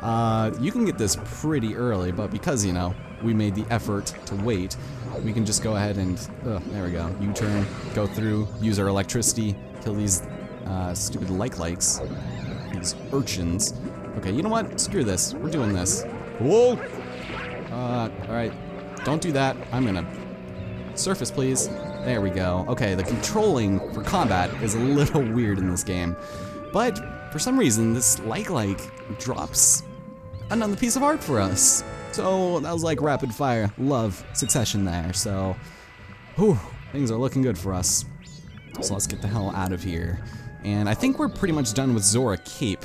You can get this pretty early, but because, you know, we made the effort to wait, we can just go ahead and, there we go, U-turn, go through, use our electricity, kill these stupid likes, these urchins. Okay, you know what? Screw this. We're doing this. Whoa! Alright. Don't do that. I'm gonna... Surface, please. There we go. Okay, the controlling for combat is a little weird in this game. But, for some reason, this like drops another piece of art for us. So, that was like rapid fire love succession there. So, whew, things are looking good for us. So let's get the hell out of here. And I think we're pretty much done with Zora Cape.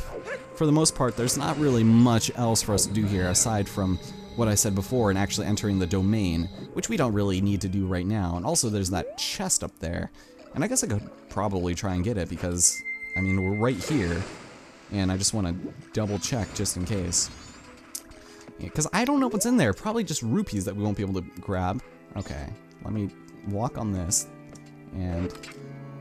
For the most part, there's not really much else for us to do here aside from what I said before and actually entering the domain, which we don't really need to do right now. And also there's that chest up there. And I guess I could probably try and get it because, I mean, we're right here. And I just want to double check just in case. Because I don't know what's in there. Probably just rupees that we won't be able to grab. Okay, let me walk on this. And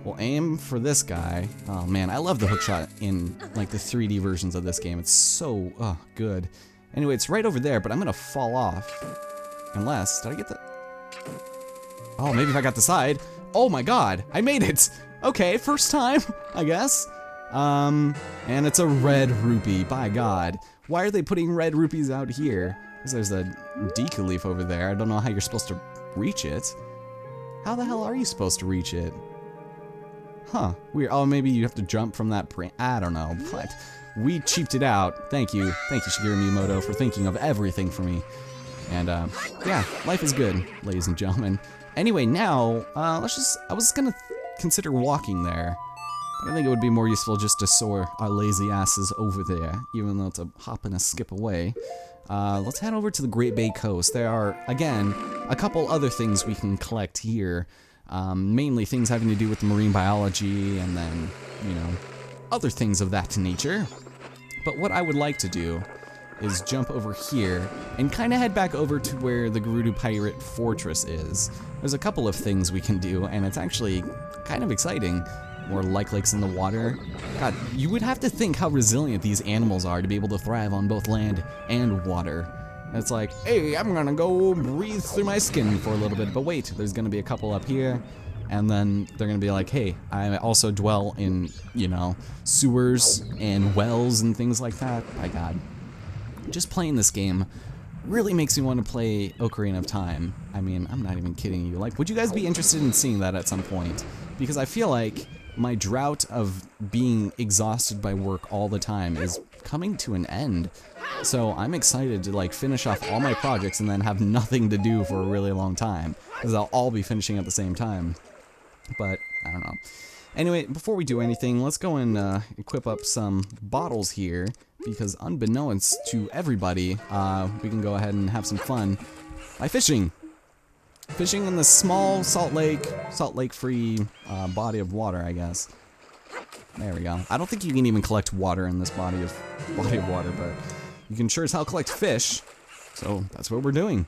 we'll aim for this guy. Oh man, I love the hookshot in like the 3D versions of this game. It's so good. Anyway, it's right over there, but I'm gonna fall off. Unless, did I get the... Oh, maybe if I got the side. Oh my god, I made it! Okay, first time, I guess. And it's a red rupee, by god. Why are they putting red rupees out here? Because there's a deku leaf over there. I don't know how you're supposed to reach it. How the hell are you supposed to reach it? Huh, weird. Oh, maybe you have to jump from that I don't know, but we cheaped it out. Thank you, Shigeru Miyamoto, for thinking of everything for me. And, yeah, life is good, ladies and gentlemen. Anyway, now, I was gonna consider walking there. But I think it would be more useful just to soar our lazy asses over there, even though it's a hop and a skip away. Let's head over to the Great Bay Coast. There are, again, a couple other things we can collect here. Mainly things having to do with marine biology and then, you know, other things of that nature. But what I would like to do is jump over here and kind of head back over to where the Gerudo Pirate Fortress is. There's a couple of things we can do, and it's actually kind of exciting. More lakes in the water. God, you would have to think how resilient these animals are to be able to thrive on both land and water. It's like, hey, I'm gonna go breathe through my skin for a little bit, but wait, there's gonna be a couple up here, and then they're gonna be like, hey, I also dwell in, you know, sewers and wells and things like that. My god. Just playing this game really makes me want to play Ocarina of Time. I mean, I'm not even kidding you. Like, would you guys be interested in seeing that at some point? Because I feel like my drought of being exhausted by work all the time is coming to an end. So I'm excited to like finish off all my projects and then have nothing to do for a really long time, because they'll all be finishing at the same time. But I don't know. Anyway, before we do anything, let's go and equip up some bottles here, because unbeknownst to everybody, we can go ahead and have some fun by fishing. Fishing in the small Salt Lake-free body of water, I guess. There we go. I don't think you can even collect water in this body of water, but you can sure as hell collect fish. So that's what we're doing.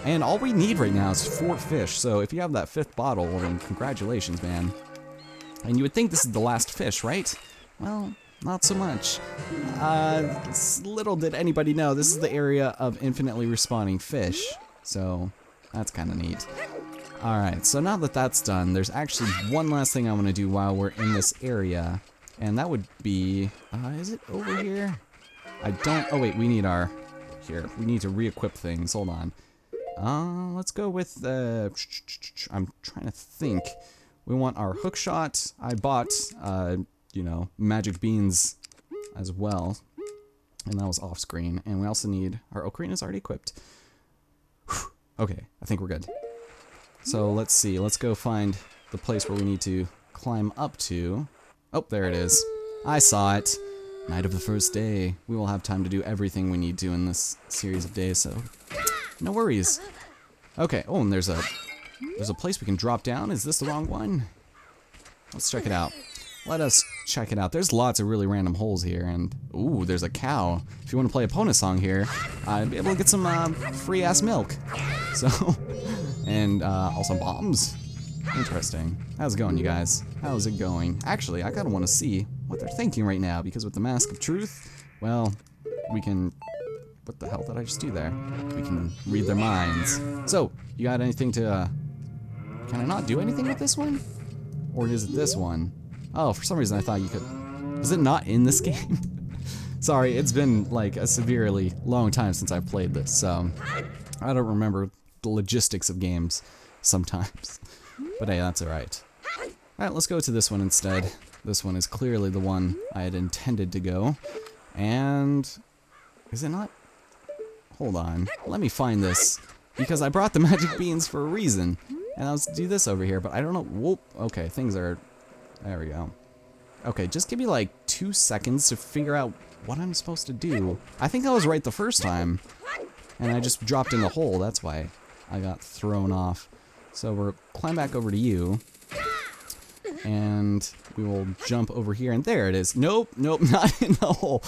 And all we need right now is 4 fish. So if you have that 5th bottle, well then congratulations, man. And you would think this is the last fish, right? Well, not so much. Little did anybody know, this is the area of infinitely respawning fish. So that's kind of neat. Alright, so now that that's done, there's actually one last thing I want to do while we're in this area. And that would be... is it over here? Oh wait, we need our... Here, we need to re-equip things. Hold on. Let's go with... I'm trying to think. We want our hookshot. I bought, you know, magic beans as well. And that was off screen. And we also need... Our ocarina's already equipped. Okay, I think we're good. So let's see, let's go find the place where we need to climb up to. Oh, there it is. I saw it. Night of the first day. We will have time to do everything we need to in this series of days, so no worries. Okay, oh, and there's a place we can drop down. Is this the wrong one? Let's check it out. Let us check it out. There's lots of really random holes here, and ooh, there's a cow. If you want to play a Pona song here, I'd be able to get some free-ass milk. So, and also bombs. Interesting. How's it going, you guys? How's it going? Actually, I kind of want to see what they're thinking right now, because with the Mask of Truth, well, we can what the hell did I just do there? We can read their minds. So, you got anything to, can I not do anything with this one? Or is it this one? Oh, for some reason I thought you could. Was it not in this game? Sorry, it's been like a severely long time since I've played this, so I don't remember the logistics of games sometimes. But hey, that's alright. Alright, let's go to this one instead. This one is clearly the one I had intended to go. And is it not? Hold on. Let me find this. Because I brought the magic beans for a reason. And let's do this over here, but I don't know. Whoop. Okay, things are... There we go. Okay, just give me like 2 seconds to figure out what I'm supposed to do. I think I was right the first time. And I just dropped in the hole. That's why I got thrown off. So we'll climb back over to you. And we will jump over here. And there it is. Nope, nope, not in the hole.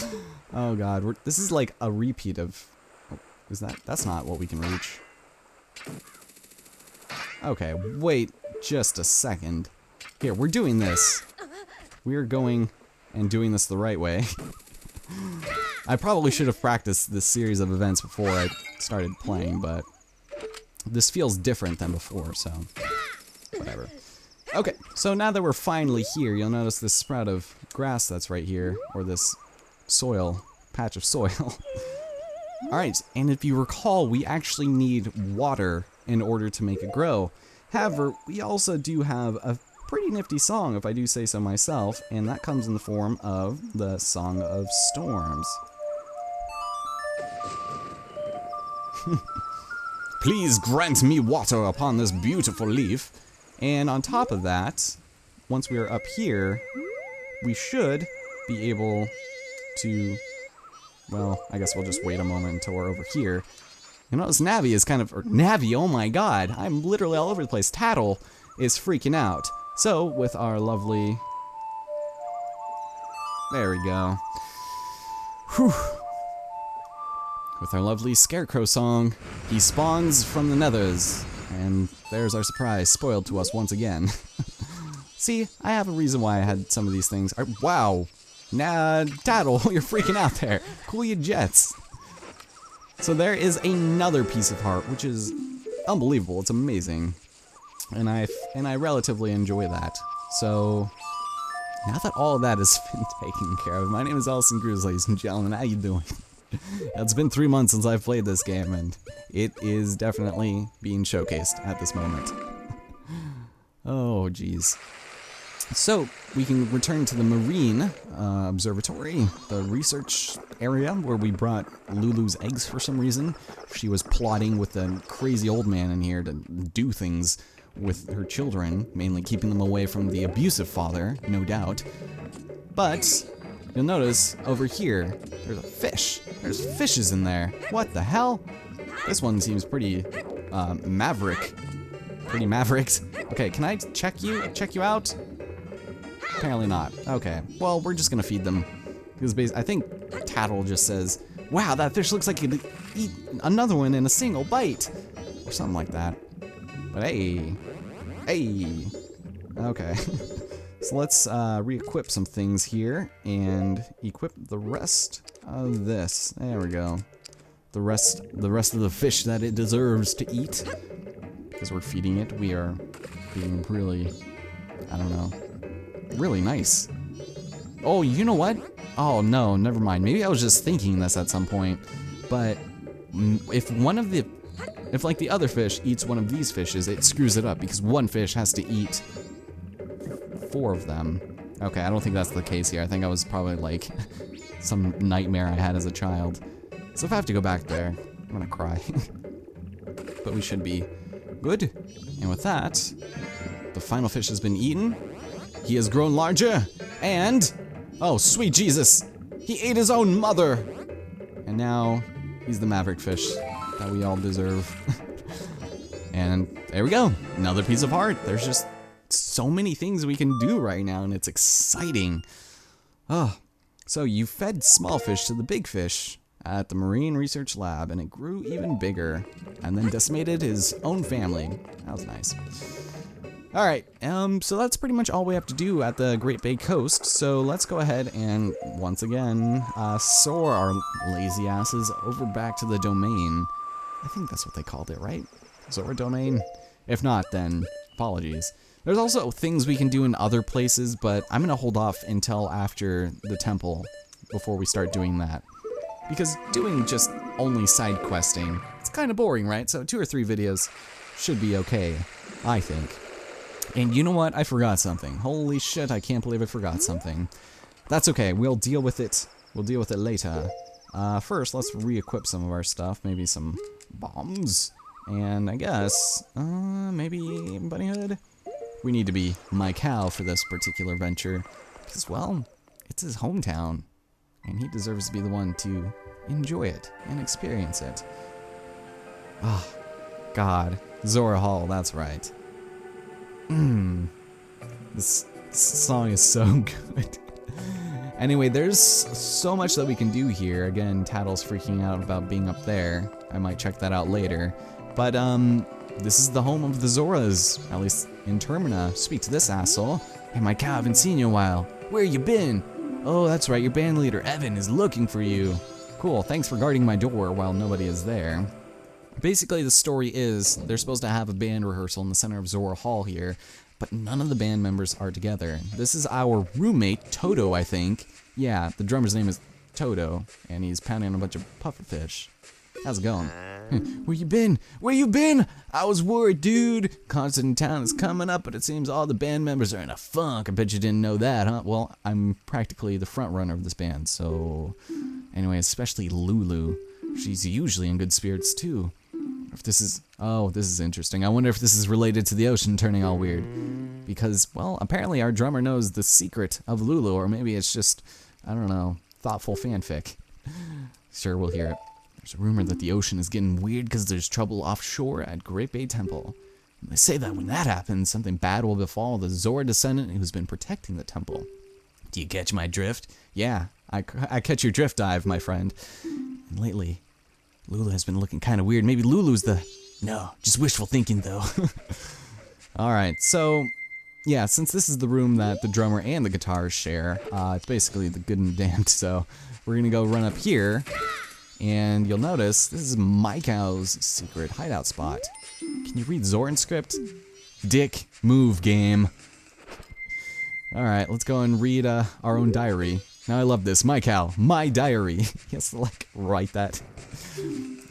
Oh god, this is like a repeat of... Oh, is that... That's not what we can reach. Okay, wait just a second. Here, we're doing this. We're going and doing this the right way. I probably should have practiced this series of events before I started playing, but this feels different than before, so whatever. Okay, so now that we're finally here, you'll notice this sprout of grass that's right here, or this soil, patch of soil. Alright, and if you recall, we actually need water in order to make it grow. However, we also do have a pretty nifty song, if I do say so myself, and that comes in the form of the Song of Storms. Please grant me water upon this beautiful leaf. And on top of that, once we are up here, we should be able to, well, I guess we'll just wait a moment until we're over here. You notice Navi is kind of, or Navi, oh my god, I'm literally all over the place. Tattle is freaking out. So, with our lovely, there we go. Whew. With our lovely Scarecrow song, he spawns from the nethers. And there's our surprise, spoiled to us once again. See, I have a reason why I had some of these things. Wow. Nah, Tattle, you're freaking out there. Cool your jets. So there is another piece of heart, which is unbelievable. It's amazing. And I relatively enjoy that. So, now that all of that has been taken care of, my name is Allison Cruz, ladies and gentlemen. How you doing? It's been 3 months since I've played this game, and it is definitely being showcased at this moment. Oh, jeez. So, we can return to the Marine Observatory, the research area where we brought Lulu's eggs for some reason. She was plotting with a crazy old man in here to do things with her children, mainly keeping them away from the abusive father, no doubt. But you'll notice over here, there's a fish. There's fishes in there. What the hell? This one seems pretty maverick. Pretty mavericked. Okay, can I check you out? Apparently not. Okay, well, we're just gonna feed them. Because I think Tattle just says, wow, that fish looks like it could eat another one in a single bite. Or something like that. But hey. Hey. Okay. So let's re-equip some things here and equip the rest of this. There we go. The rest of the fish that it deserves to eat. Because we're feeding it, we are being really, I don't know, really nice. Oh, you know what? Oh no, never mind. Maybe I was just thinking this at some point. But if like the other fish eats one of these fishes, it screws it up because one fish has to eat 4 of them. Okay, I don't think that's the case here. I think I was probably like some nightmare I had as a child. So if I have to go back there, I'm gonna cry. But we should be good. And with that, the final fish has been eaten. He has grown larger, and oh, sweet Jesus, he ate his own mother. And now he's the maverick fish that we all deserve. And there we go, another piece of heart. There's just so many things we can do right now, and it's exciting. Oh, so you fed small fish to the big fish at the Marine Research Lab, and it grew even bigger, and then decimated his own family. That was nice. Alright, so that's pretty much all we have to do at the Great Bay Coast, so let's go ahead and, once again, soar our lazy asses over back to the domain. I think that's what they called it, right? Zora domain? If not, then apologies. There's also things we can do in other places, but I'm gonna hold off until after the temple before we start doing that. Because doing just only side questing, it's kind of boring, right? So 2 or 3 videos should be okay, I think. And you know what? I forgot something. Holy shit, I can't believe I forgot something. That's okay, we'll deal with it. We'll deal with it later. First, let's re-equip some of our stuff. Maybe some bombs. And I guess, maybe Bunny Hood? We need to be my cow for this particular venture. Because, well, it's his hometown. And he deserves to be the one to enjoy it and experience it. Oh, God. Zora Hall, that's right. This song is so good. Anyway, there's so much that we can do here. Again, Tattle's freaking out about being up there. I might check that out later. But, this is the home of the Zoras, at least in Termina. Speak to this asshole. Hey, my cow, I haven't seen you in a while. Where you been? Oh, that's right, your band leader, Evan, is looking for you. Cool, thanks for guarding my door while nobody is there. Basically, the story is, they're supposed to have a band rehearsal in the center of Zora Hall here, but none of the band members are together. This is our roommate, Toto, I think. Yeah, the drummer's name is Toto, and he's pounding on a bunch of pufferfish. How's it going? Where you been? Where you been? I was worried, dude. Concert in town is coming up, but it seems all the band members are in a funk. I bet you didn't know that, huh? Well, I'm practically the front runner of this band, so... Anyway, especially Lulu. She's usually in good spirits, too. If this is... Oh, this is interesting. I wonder if this is related to the ocean turning all weird. Because, well, apparently our drummer knows the secret of Lulu, or maybe it's just, I don't know, thoughtful fanfic. Sure, we'll hear it. There's a rumor that the ocean is getting weird because there's trouble offshore at Great Bay Temple. And they say that when that happens, something bad will befall the Zora descendant who's been protecting the temple. Do you catch my drift? Yeah, I catch your drift dive, my friend. And lately, Lulu has been looking kind of weird. Maybe Lulu's the... No, just wishful thinking, though. Alright, so... Yeah, since this is the room that the drummer and the guitarist share, it's basically the good and the damned, so we're gonna go run up here. And you'll notice, this is my cow's secret hideout spot. Can you read Zoran script? Dick, move, game. Alright, let's go and read our own diary. Now I love this, my cow, my diary. He has to, like, write that.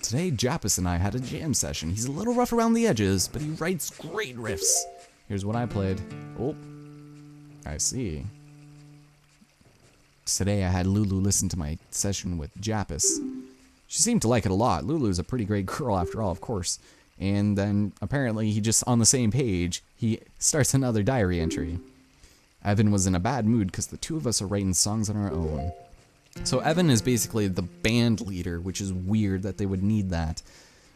Today, Jappus and I had a jam session. He's a little rough around the edges, but he writes great riffs. Here's what I played. Oh, I see. Today I had Lulu listen to my session with Jappus. She seemed to like it a lot. Lulu's a pretty great girl after all, of course. And then, apparently, he just, on the same page, he starts another diary entry. Evan was in a bad mood because the two of us are writing songs on our own. So Evan is basically the band leader, which is weird that they would need that.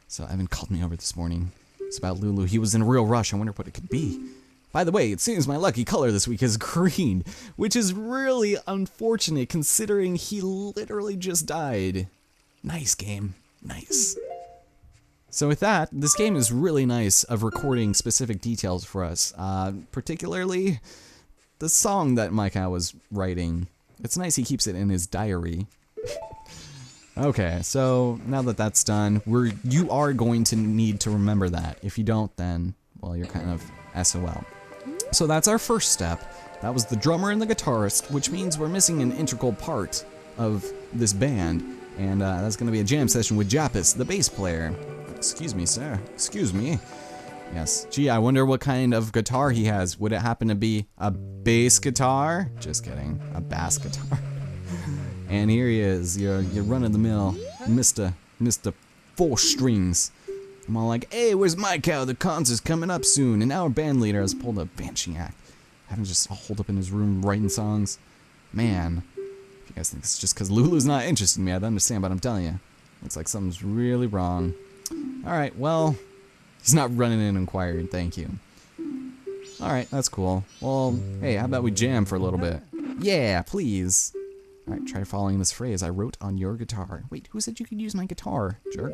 So Evan called me over this morning. It's about Lulu. He was in a real rush. I wonder what it could be. By the way, it seems my lucky color this week is green, which is really unfortunate considering he literally just died. Nice game. Nice. So with that, this game is really nice of recording specific details for us, particularly the song that Micah was writing. It's nice he keeps it in his diary. Okay, so now that that's done, you are going to need to remember that. If you don't, then, well, you're kind of SOL. So that's our first step. That was the drummer and the guitarist, which means we're missing an integral part of this band. And that's going to be a jam session with Jappus, the bass player. Excuse me, sir. Excuse me. Yes. Gee, I wonder what kind of guitar he has. Would it happen to be a bass guitar? Just kidding. A bass guitar. And here he is, your run-of-the-mill Mr. 4 strings. I'm all like, hey, where's my cow? The concert's coming up soon. And now our band leader has pulled a banshee act. Having just holed up in his room writing songs. Man. If you guys think it's just because Lulu's not interested in me, I'd understand, but I'm telling you. Looks like something's really wrong. Alright, well, he's not running in inquiring, thank you. Alright, that's cool. Well, hey, how about we jam for a little bit? Yeah, please. Alright, try following this phrase I wrote on your guitar. Wait, who said you could use my guitar, jerk?